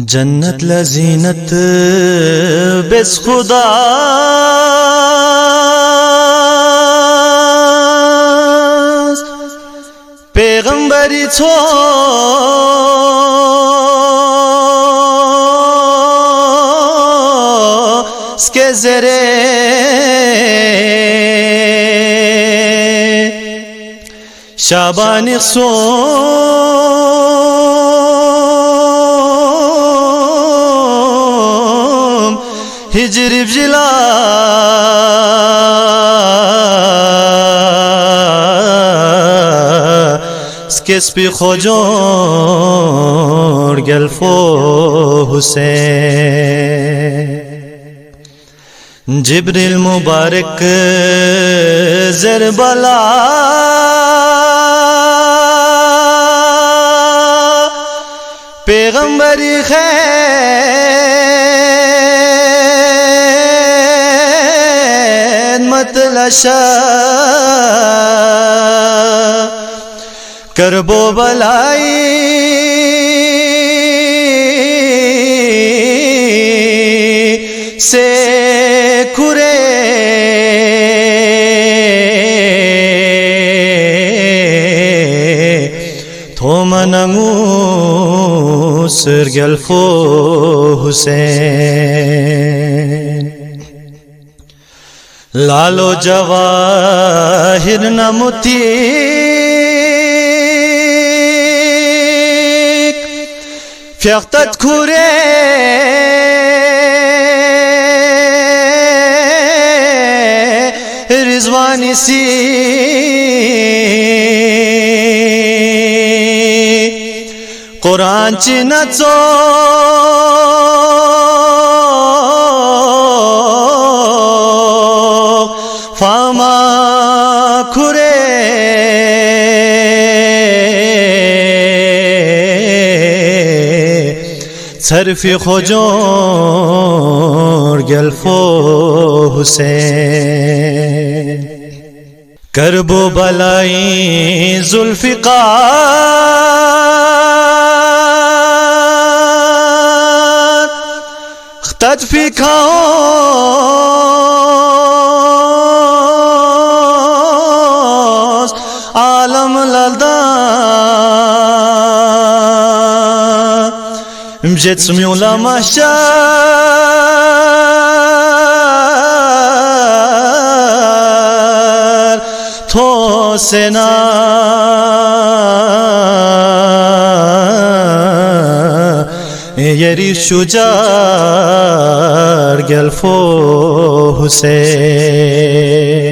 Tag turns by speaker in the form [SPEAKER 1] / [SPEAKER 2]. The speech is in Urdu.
[SPEAKER 1] جنت لزینت بس خدا پیغمبری تو سکه زره شابان صوم هجری بجلا سکس بی خوجور گلفو حسین جبریل مبارک زربلا پیغمبری خدمت لشا کربو بلائی سے کھرے تھومنگو سرگلفو حسین لالو جواہر نمتی فیختت کھرے رضوانی سی قرآن چی نچو فاما کھرے صرفی خوجور گلفو حسین کربو بلائی ذوالفقار اختت فی کھاؤس عالم للدان امجد سمیولا محشر تو سنا یری شجار گلفو حسین